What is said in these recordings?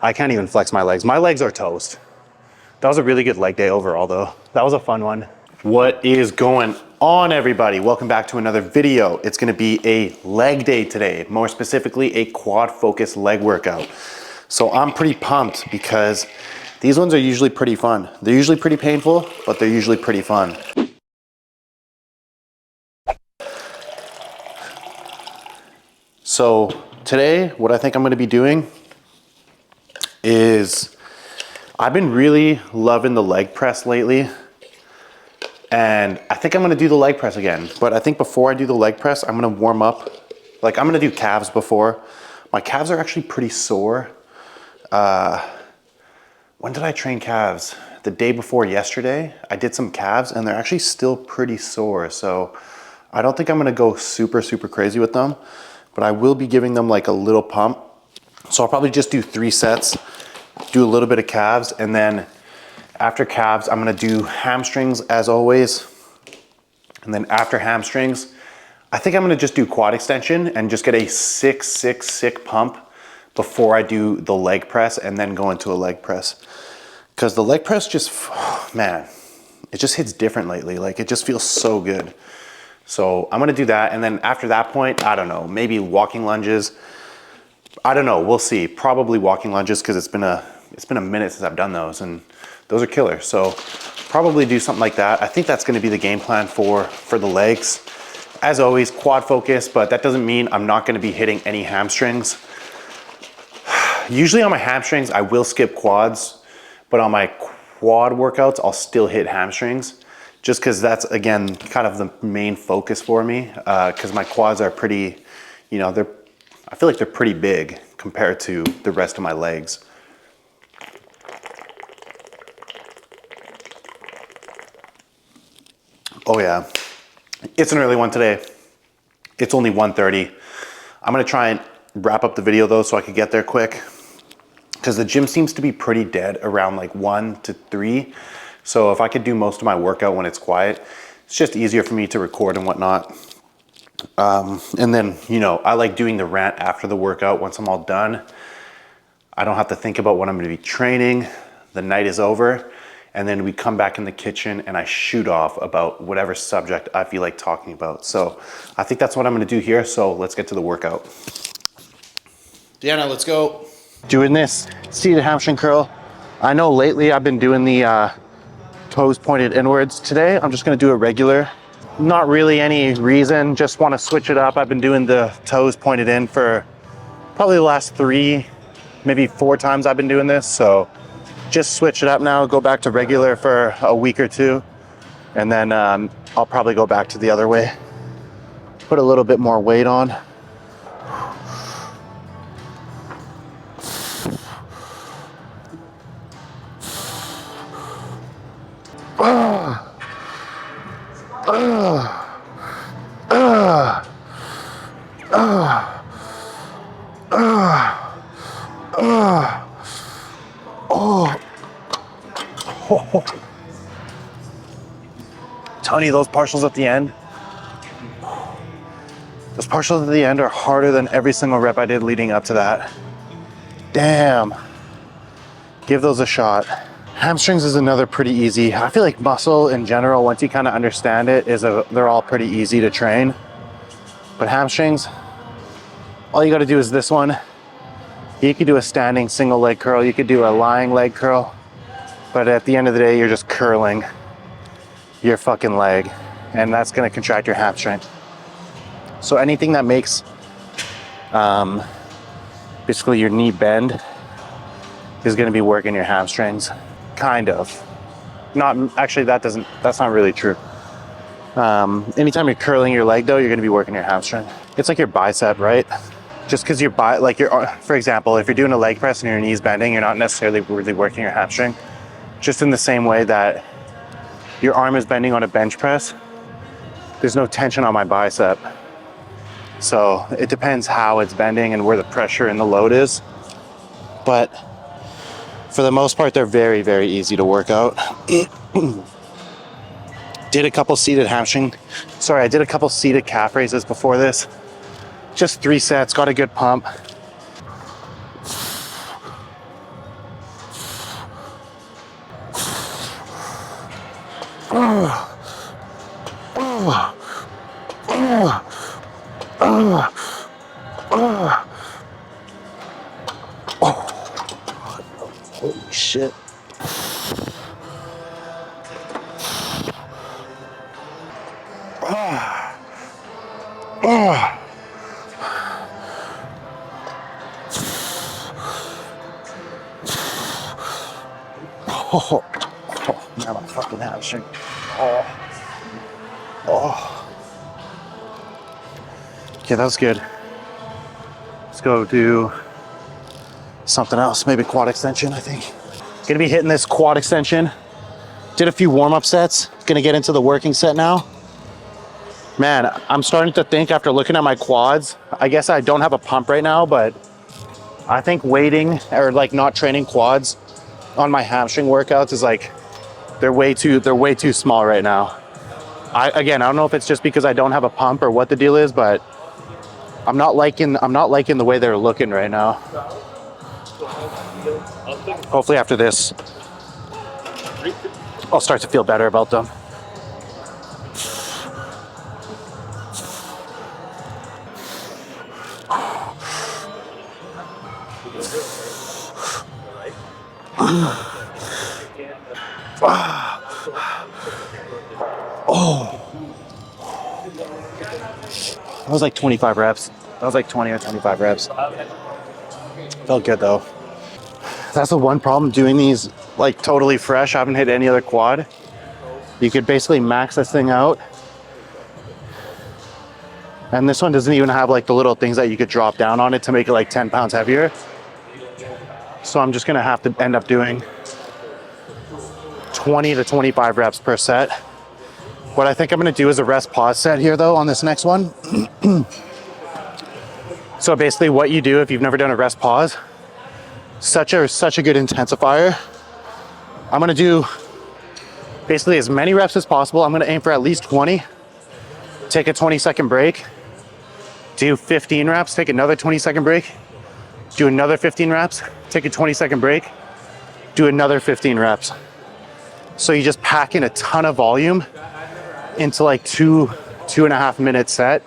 I can't even flex my legs. My legs are toast. That was a really good leg day overall though. That was a fun one. What is going on, everybody? Welcome back to another video. It's gonna be a leg day today, more specifically a quad focus leg workout. So I'm pretty pumped because these ones are usually pretty fun. They're usually pretty painful, but they're usually pretty fun. So today, what I think I'm gonna be doing is, I've been really loving the leg press lately. And I think I'm gonna do the leg press again. But I think before I do the leg press, I'm gonna warm up. Like I'm gonna do calves before. My calves are actually pretty sore. When did I train calves? The day before yesterday, I did some calves and they're actually still pretty sore. So I don't think I'm gonna go super crazy with them, but I will be giving them like a little pump. So I'll probably just do 3 sets, do a little bit of calves, and then after calves, I'm gonna do hamstrings as always. And then after hamstrings, I think I'm gonna just do quad extension and just get a sick pump before I do the leg press and then go into a leg press. Cause the leg press just, man, it just hits different lately. Like it just feels so good. So I'm gonna do that. And then after that point, I don't know, maybe walking lunges. I don't know, we'll see. Probably walking lunges cause it's been a minute since I've done those and those are killer. So probably do something like that. I think that's gonna be the game plan for the legs. As always, quad focus, but that doesn't mean I'm not gonna be hitting any hamstrings. Usually on my hamstrings, I will skip quads, but on my quad workouts, I'll still hit hamstrings just cause that's, again, kind of the main focus for me. Cause my quads are pretty, you know, I feel like they're pretty big compared to the rest of my legs. Oh yeah, it's an early one today. It's only 1:30. I'm gonna try and wrap up the video though so I could get there quick because the gym seems to be pretty dead around like 1 to 3. So if I could do most of my workout when it's quiet, it's just easier for me to record and whatnot. And then, you know, I like doing the rant after the workout once I'm all done. I don't have to think about what I'm gonna be training. The night is over. And then we come back in the kitchen and I shoot off about whatever subject I feel like talking about. So I think that's what I'm gonna do here. So let's get to the workout. Deanna, let's go. Doing this seated hamstring curl. I know lately I've been doing the toes pointed inwards. Today, I'm just gonna do a regular. Not really any reason, just wanna switch it up. I've been doing the toes pointed in for probably the last 3, maybe 4 times I've been doing this. So just switch it up now, go back to regular for a week or 2, and then I'll probably go back to the other way. Put a little bit more weight on. Telling you, those partials at the end, are harder than every single rep I did leading up to that. Damn. Give those a shot. Hamstrings is another pretty easy. I feel like muscle in general, once you kind of understand it, they're all pretty easy to train. But hamstrings, all you got to do is this one. You could do a standing single leg curl. You could do a lying leg curl. But at the end of the day, you're just curling your fucking leg, and that's gonna contract your hamstring. So anything that makes basically your knee bend is gonna be working your hamstrings, kind of. Not actually, that's not really true. Anytime you're curling your leg though, you're gonna be working your hamstring. It's like your bicep, right? Just because for example, if you're doing a leg press and your knee's bending, you're not necessarily really working your hamstring. Just in the same way that your arm is bending on a bench press, there's no tension on my bicep. So it depends how it's bending and where the pressure and the load is. But for the most part, they're very easy to work out. Did a couple seated calf raises before this. Just 3 sets, got a good pump. Holy shit. Oh, now my fucking hamstring. Okay, that was good. Let's go do something else, maybe quad extension, I think. Gonna be hitting this quad extension. Did a few warm-up sets. Gonna get into the working set now. Man, I'm starting to think after looking at my quads, I guess I don't have a pump right now, but I think waiting or like not training quads on my hamstring workouts is like, they're way too small right now. I don't know if it's just because I don't have a pump or what the deal is, but I'm not liking the way they're looking right now. Hopefully after this, I'll start to feel better about them. That was like 25 reps. That was like 20 or 25 reps. Felt good though. That's the one problem doing these like totally fresh. I haven't hit any other quad. You could basically max this thing out. And this one doesn't even have like the little things that you could drop down on it to make it like 10 pounds heavier. So I'm just gonna have to end up doing 20 to 25 reps per set. What I think I'm gonna do is a rest pause set here though on this next one. So basically what you do if you've never done a rest pause, such a good intensifier. I'm gonna do basically as many reps as possible. I'm gonna aim for at least 20, take a 20-second break, do 15 reps, take another 20-second break, do another 15 reps, take a 20-second break, do another 15 reps. So you just pack in a ton of volume into like 2.5 minute set.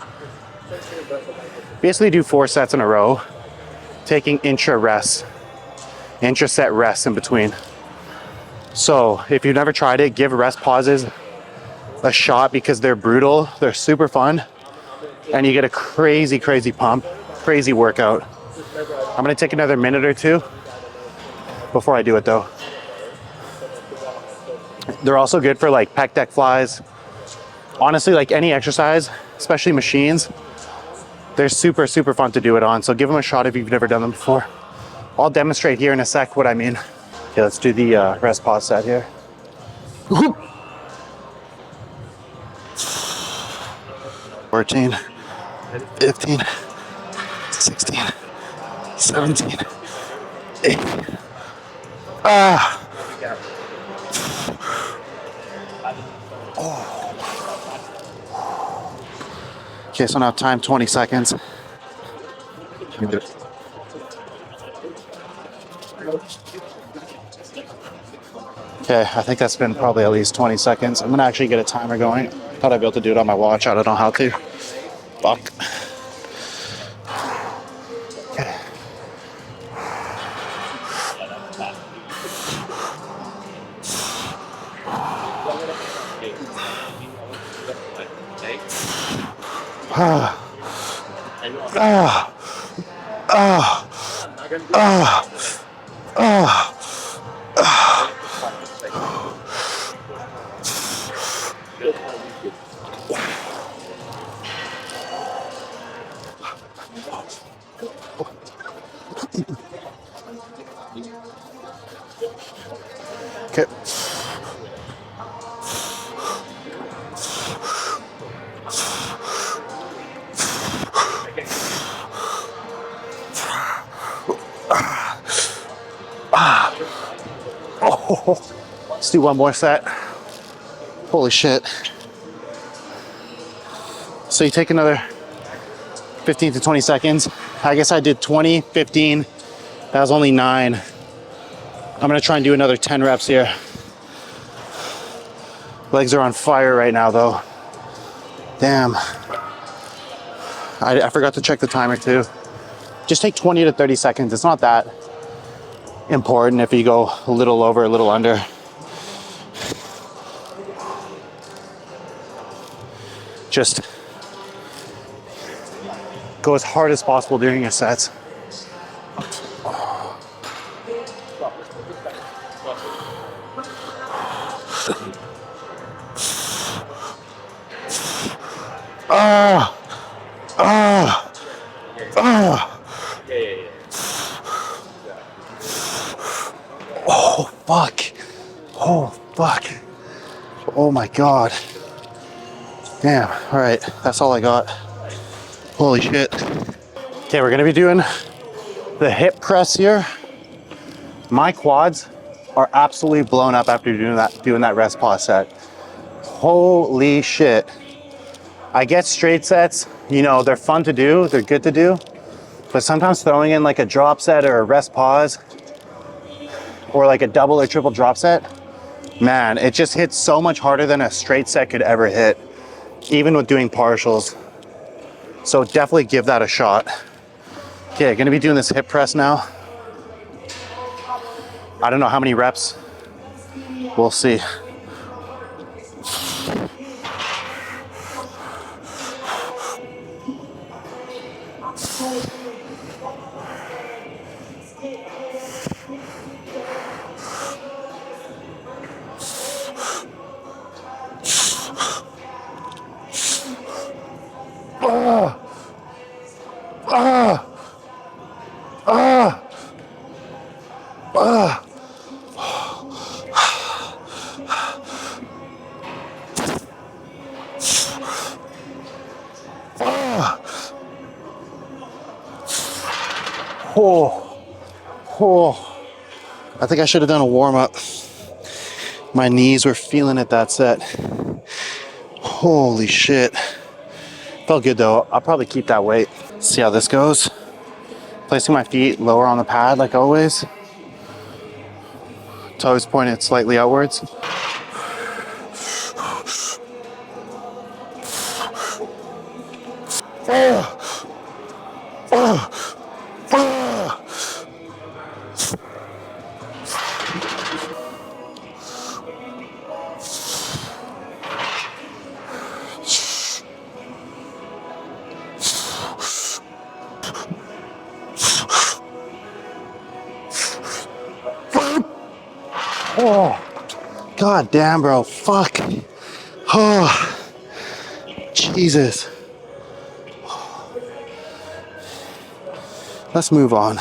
Basically do 4 sets in a row, taking intra set rests in between. So if you've never tried it, give rest pauses a shot because they're brutal, they're super fun, and you get a crazy pump, crazy workout. I'm gonna take another minute or two before I do it though. They're also good for like pec deck flies. Honestly, like any exercise, especially machines, they're super fun to do it on. So give them a shot if you've never done them before. I'll demonstrate here in a sec what I mean. Okay, let's do the rest pause set here. 14, 15, 16, 17, 18. Okay, so now time 20 seconds. Okay, I think that's been probably at least 20 seconds. I'm gonna actually get a timer going. Thought I'd be able to do it on my watch. I don't know how to. Fuck. Okay. Okay. Let's do one more set. Holy shit. So you take another 15 to 20 seconds. I guess I did 20, 15. That was only 9. I'm gonna try and do another 10 reps here. Legs are on fire right now though. Damn. I forgot to check the timer too. Just take 20 to 30 seconds. It's not that important if you go a little over, a little under. Just go as hard as possible during your sets. Oh, fuck. Oh, fuck. Oh my God. Damn. All right. That's all I got. Holy shit. Okay, we're gonna be doing the hip press here. My quads are absolutely blown up after doing that rest pause set. Holy shit. I get straight sets, you know, they're fun to do, they're good to do, but sometimes throwing in like a drop set or a rest pause or like a double or triple drop set, man, it just hits so much harder than a straight set could ever hit, even with doing partials. So definitely give that a shot. Okay, gonna be doing this hip press now. I don't know how many reps, we'll see. I think I should have done a warm up. My knees were feeling it that set. Holy shit. Felt good though. I'll probably keep that weight. See how this goes. Placing my feet lower on the pad like always. Toes pointed slightly outwards. Oh, god damn, bro. Fuck. Oh, Jesus. Let's move on.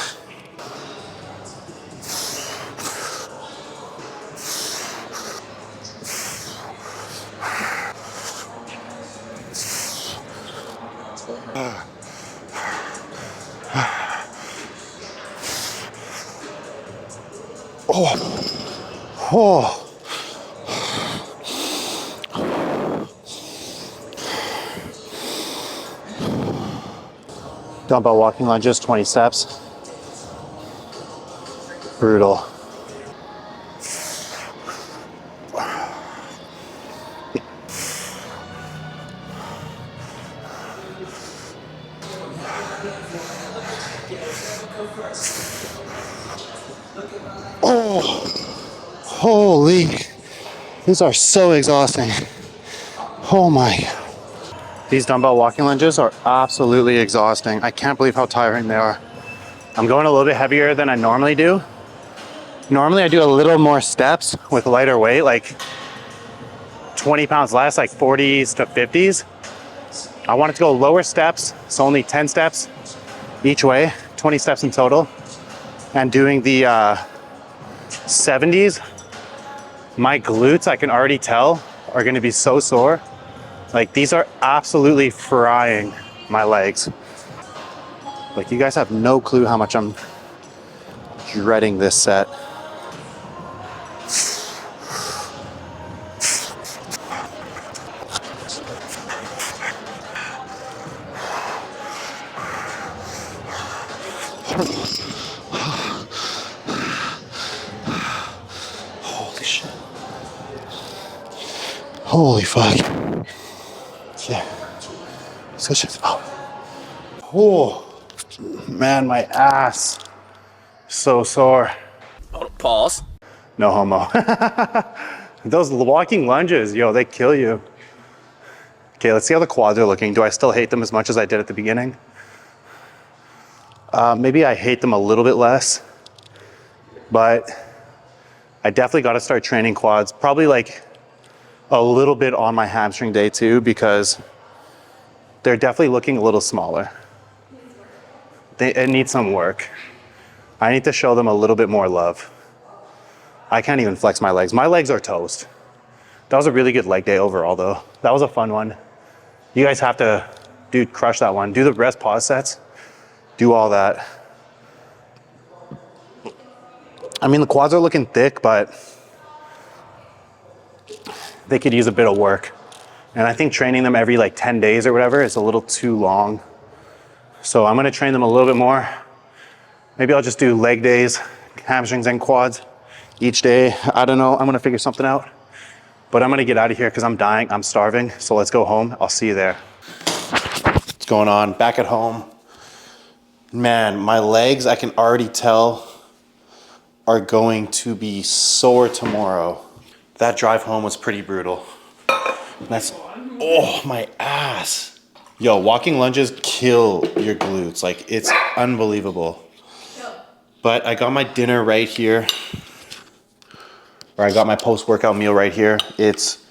Oh. Dumbbell walking lunges, 20 steps. Brutal. Oh, holy. These are so exhausting. Oh my. These dumbbell walking lunges are absolutely exhausting. I can't believe how tiring they are. I'm going a little bit heavier than I normally do. Normally I do a little more steps with lighter weight, like 20 pounds less, like 40s to 50s. I wanted to go lower steps, so only 10 steps each way, 20 steps in total. And doing the 70s, my glutes, I can already tell, are gonna be so sore. Like these are absolutely frying my legs. Like you guys have no clue how much I'm dreading this set. Holy shit. Holy fuck. Yeah. Such a, oh, man, my ass. So sore. Pause. No homo. Those walking lunges, yo, they kill you. Okay, let's see how the quads are looking. Do I still hate them as much as I did at the beginning? Maybe I hate them a little bit less, but I definitely got to start training quads. Probably like a little bit on my hamstring day too, because they're definitely looking a little smaller. It needs some work. I need to show them a little bit more love. I can't even flex my legs. My legs are toast. That was a really good leg day overall though. That was a fun one. You guys have to, dude, crush that one. Do the rest pause sets. Do all that. I mean, the quads are looking thick, but they could use a bit of work. And I think training them every like 10 days or whatever is a little too long. So I'm gonna train them a little bit more. Maybe I'll just do leg days, hamstrings and quads each day. I don't know, I'm gonna figure something out. But I'm gonna get out of here because I'm dying, I'm starving. So let's go home, I'll see you there. What's going on? Back at home. Man, my legs, I can already tell, are going to be sore tomorrow. That drive home was pretty brutal. That's, oh, my ass. Yo, walking lunges kill your glutes. Like, it's unbelievable. But I got my dinner right here. Or I got my post-workout meal right here. It's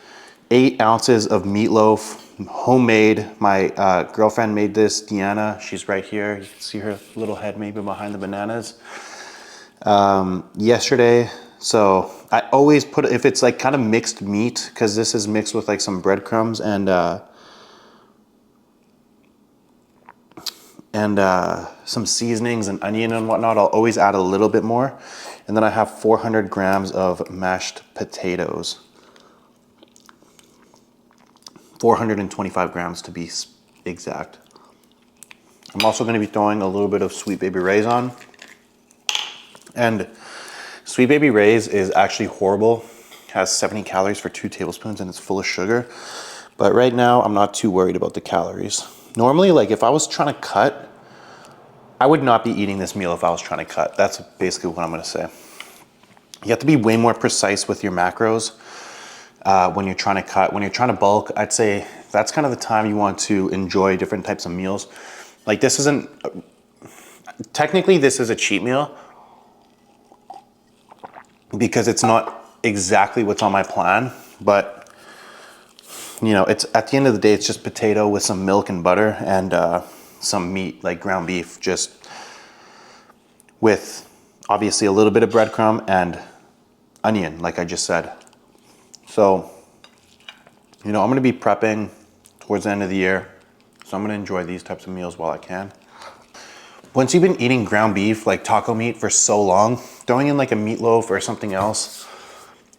8 ounces of meatloaf, homemade. My girlfriend made this, Deanna. She's right here. You can see her little head maybe behind the bananas. Yesterday, so I always put, if it's like kind of mixed meat, because this is mixed with like some breadcrumbs and some seasonings and onion and whatnot, I'll always add a little bit more. And then I have 400 grams of mashed potatoes. 425 grams to be exact. I'm also going to be throwing a little bit of Sweet Baby Ray's on. And Sweet Baby Ray's is actually horrible. It has 70 calories for 2 tablespoons and it's full of sugar. But right now, I'm not too worried about the calories. Normally, like if I was trying to cut, I would not be eating this meal if I was trying to cut. That's basically what I'm gonna say. You have to be way more precise with your macros when you're trying to cut. When you're trying to bulk, I'd say that's kind of the time you want to enjoy different types of meals. Like this isn't, technically this is a cheat meal because it's not exactly what's on my plan, but you know, it's at the end of the day, it's just potato with some milk and butter and some meat, like ground beef, just with obviously a little bit of breadcrumb and onion, like I just said. So, you know, I'm gonna be prepping towards the end of the year, so I'm gonna enjoy these types of meals while I can. Once you've been eating ground beef, like taco meat for so long, throwing in like a meatloaf or something else,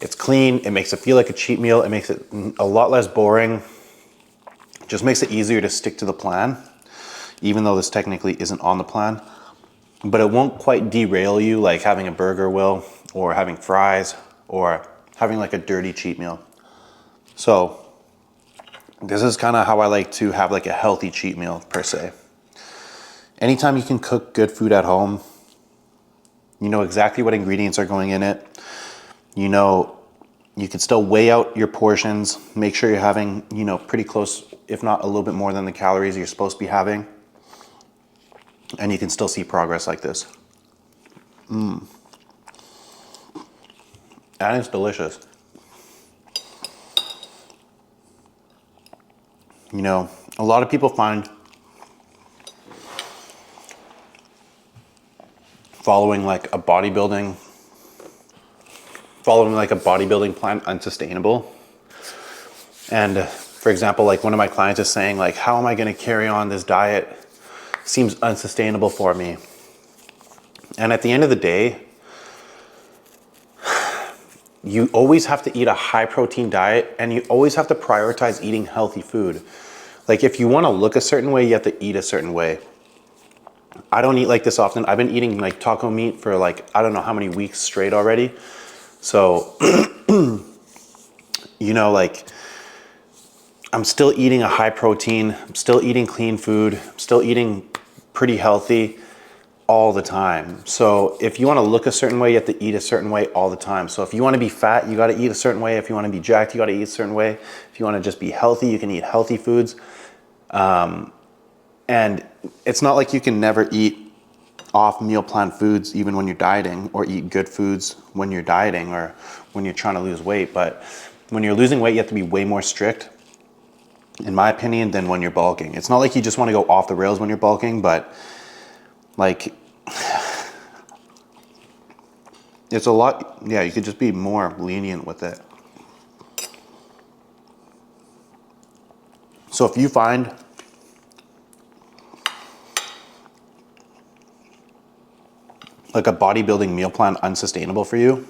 it's clean, it makes it feel like a cheat meal, it makes it a lot less boring, just makes it easier to stick to the plan, even though this technically isn't on the plan. But it won't quite derail you like having a burger will, or having fries, or having like a dirty cheat meal. So this is kind of how I like to have like a healthy cheat meal per se. Anytime you can cook good food at home, you know exactly what ingredients are going in it. You know, you can still weigh out your portions, make sure you're having, you know, pretty close, if not a little bit more than the calories you're supposed to be having. And you can still see progress like this. And it's delicious. You know, a lot of people find following like a bodybuilding plan unsustainable. And for example, like one of my clients is saying like, how am I going to carry on this diet? Seems unsustainable for me. And at the end of the day, you always have to eat a high protein diet and you always have to prioritize eating healthy food. Like if you want to look a certain way, you have to eat a certain way. I don't eat like this often. I've been eating like taco meat for like, I don't know how many weeks straight already. So, you know, like I'm still eating a high protein, I'm still eating clean food, I'm still eating pretty healthy all the time. So if you want to look a certain way, you have to eat a certain way all the time. So if you want to be fat, you got to eat a certain way. If you want to be jacked, you got to eat a certain way. If you want to just be healthy, you can eat healthy foods. And it's not like you can never eat off meal plan foods even when you're dieting, or eat good foods when you're dieting or when you're trying to lose weight. But when you're losing weight, you have to be way more strict, in my opinion, than when you're bulking. It's not like you just want to go off the rails when you're bulking, but like, it's a lot. Yeah, you could just be more lenient with it. So if you find like a bodybuilding meal plan unsustainable for you,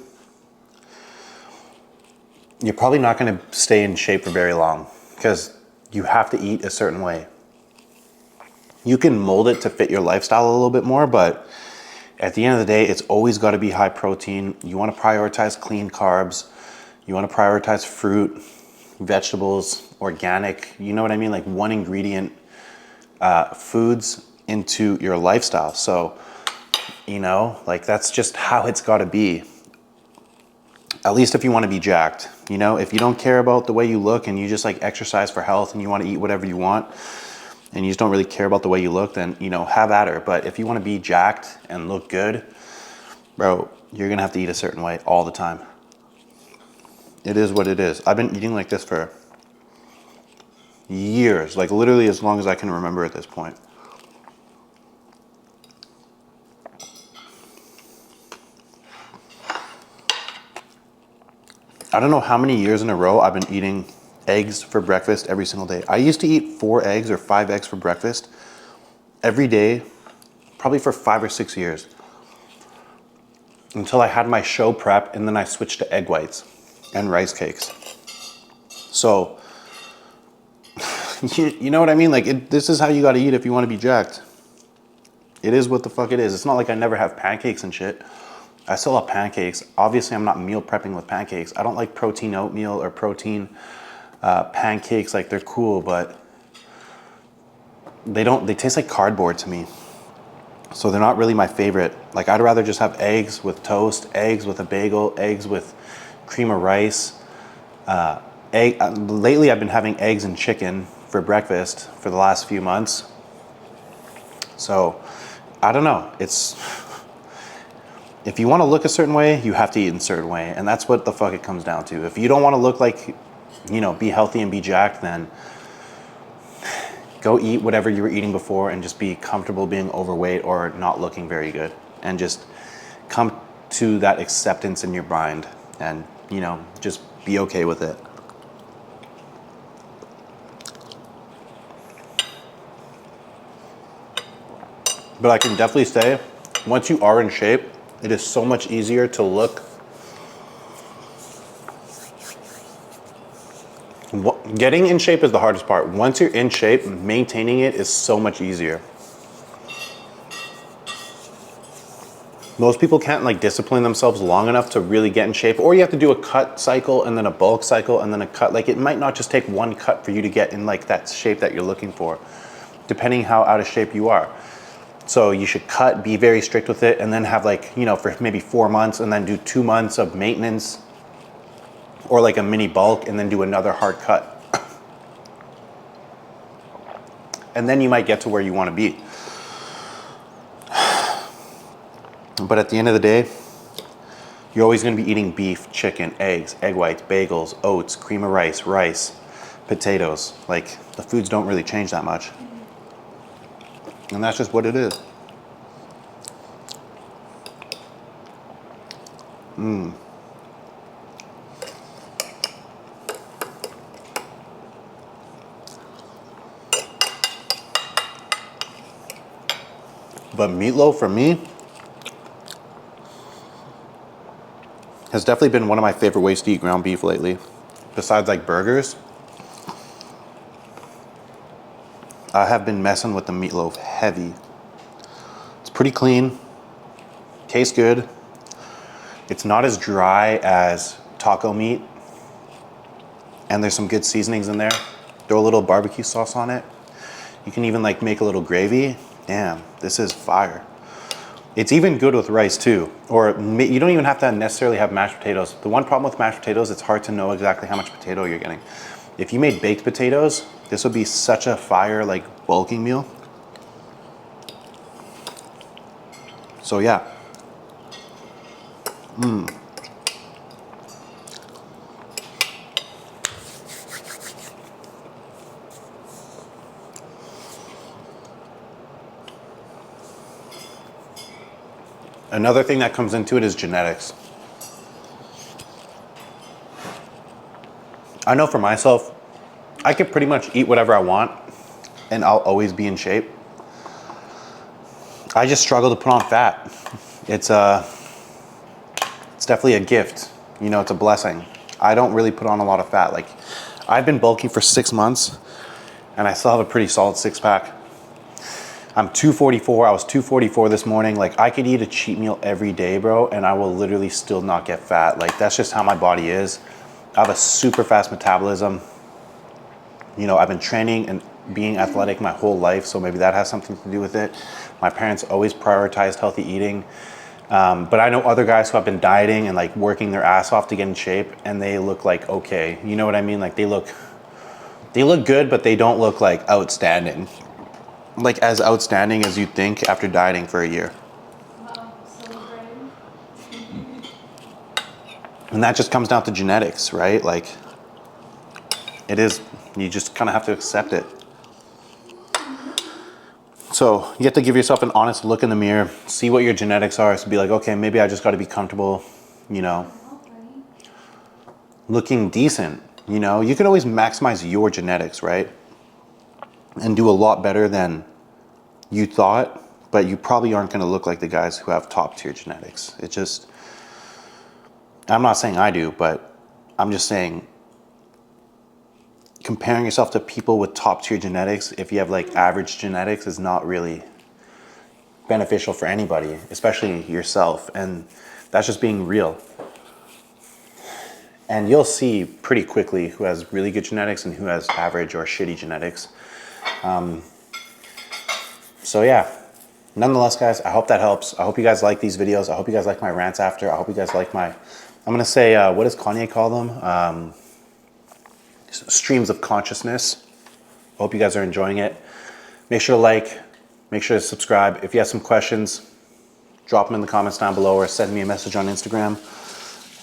you're probably not going to stay in shape for very long, because you have to eat a certain way. You can mold it to fit your lifestyle a little bit more, but at the end of the day, it's always got to be high protein. You want to prioritize clean carbs. You want to prioritize fruit, vegetables, organic, you know what I mean? Like one ingredient foods into your lifestyle. So, you know, like that's just how it's got to be. At least if you want to be jacked, you know, if you don't care about the way you look and you just like exercise for health and you want to eat whatever you want and you just don't really care about the way you look, then, you know, have at her. But if you want to be jacked and look good, bro, you're going to have to eat a certain way all the time. It is what it is. I've been eating like this for years, like literally as long as I can remember at this point. I don't know how many years in a row I've been eating eggs for breakfast every single day. I used to eat 4 eggs or 5 eggs for breakfast every day, probably for 5 or 6 years, until I had my show prep, and then I switched to egg whites and rice cakes. So, you know what I mean? Like, this is how you gotta eat if you wanna be jacked. It is what the fuck it is. It's not like I never have pancakes and shit. I still have pancakes. Obviously, I'm not meal prepping with pancakes. I don't like protein oatmeal or protein pancakes. Like, they're cool, but they taste like cardboard to me. So they're not really my favorite. Like, I'd rather just have eggs with toast, eggs with a bagel, eggs with cream of rice. Lately, I've been having eggs and chicken for breakfast for the last few months. So, I don't know. If you want to look a certain way, you have to eat in a certain way. And that's what the fuck it comes down to. If you don't want to look like, you know, be healthy and be jacked, then go eat whatever you were eating before and just be comfortable being overweight or not looking very good. And just come to that acceptance in your mind and, you know, just be okay with it. But I can definitely say, once you are in shape, it is so much easier to look. Getting in shape is the hardest part. Once you're in shape, maintaining it is so much easier. Most people can't like discipline themselves long enough to really get in shape, or you have to do a cut cycle and then a bulk cycle and then a cut. Like, it might not just take one cut for you to get in like that shape that you're looking for, depending how out of shape you are. So you should cut, be very strict with it, and then have like, you know, for maybe 4 months, and then do 2 months of maintenance or like a mini bulk, and then do another hard cut. And then you might get to where you want to be. But at the end of the day, you're always going to be eating beef, chicken, eggs, egg whites, bagels, oats, cream of rice, rice, potatoes. Like, the foods don't really change that much. And that's just what it is. But meatloaf for me has definitely been one of my favorite ways to eat ground beef lately. Besides like burgers, I have been messing with the meatloaf heavy. It's pretty clean, tastes good. It's not as dry as taco meat, and there's some good seasonings in there. Throw a little barbecue sauce on it. You can even like make a little gravy. Damn, this is fire. It's even good with rice too. Or you don't even have to necessarily have mashed potatoes. The one problem with mashed potatoes, it's hard to know exactly how much potato you're getting. If you made baked potatoes, this would be such a fire like bulking meal. So yeah. Another thing that comes into it is genetics. I know for myself, I could pretty much eat whatever I want and I'll always be in shape. I just struggle to put on fat. It's definitely a gift. You know, it's a blessing. I don't really put on a lot of fat. Like, I've been bulking for 6 months and I still have a pretty solid six pack. I'm 244. I was 244 this morning. Like, I could eat a cheat meal every day, bro, and I will literally still not get fat. Like, that's just how my body is. I have a super fast metabolism. You know, I've been training and being athletic my whole life, so maybe that has something to do with it. My parents always prioritized healthy eating. But I know other guys who have been dieting and like working their ass off to get in shape, and they look like okay. You know what I mean? Like, they look good, but they don't look like outstanding. Like as outstanding as you think after dieting for a year. And that just comes down to genetics, right? Like, it is, you just kind of have to accept it. So you have to give yourself an honest look in the mirror, see what your genetics are, so be like, okay, maybe I just got to be comfortable, you know, looking decent. You know, you can always maximize your genetics, right? And do a lot better than you thought, but you probably aren't going to look like the guys who have top tier genetics. It just, I'm not saying I do, but I'm just saying comparing yourself to people with top tier genetics, if you have like average genetics, is not really beneficial for anybody, especially yourself. And that's just being real. And you'll see pretty quickly who has really good genetics and who has average or shitty genetics. So yeah, nonetheless, guys, I hope that helps. I hope you guys like these videos. I hope you guys like my rants after. I hope you guys like my, I'm going to say, what does Kanye call them? Streams of consciousness. I hope you guys are enjoying it. Make sure to like, make sure to subscribe. If you have some questions, drop them in the comments down below or send me a message on Instagram.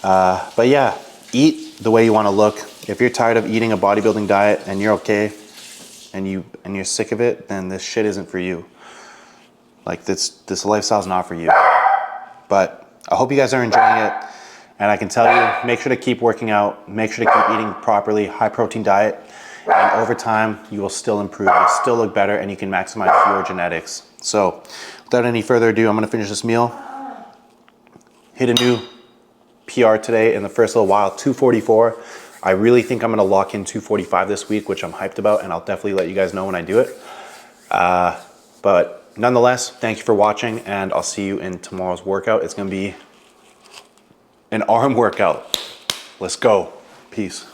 But yeah, eat the way you want to look. If you're tired of eating a bodybuilding diet and you're okay and you're sick of it, then this shit isn't for you. Like, this lifestyle's not for you. But I hope you guys are enjoying it. And I can tell you, make sure to keep working out, make sure to keep eating properly, high protein diet, and over time, you will still improve, you'll still look better, and you can maximize your genetics. So, without any further ado, I'm gonna finish this meal. Hit a new PR today in the first little while, 244. I really think I'm gonna lock in 245 this week, which I'm hyped about, and I'll definitely let you guys know when I do it. But nonetheless, thank you for watching, and I'll see you in tomorrow's workout. It's gonna be an arm workout. Let's go. Peace.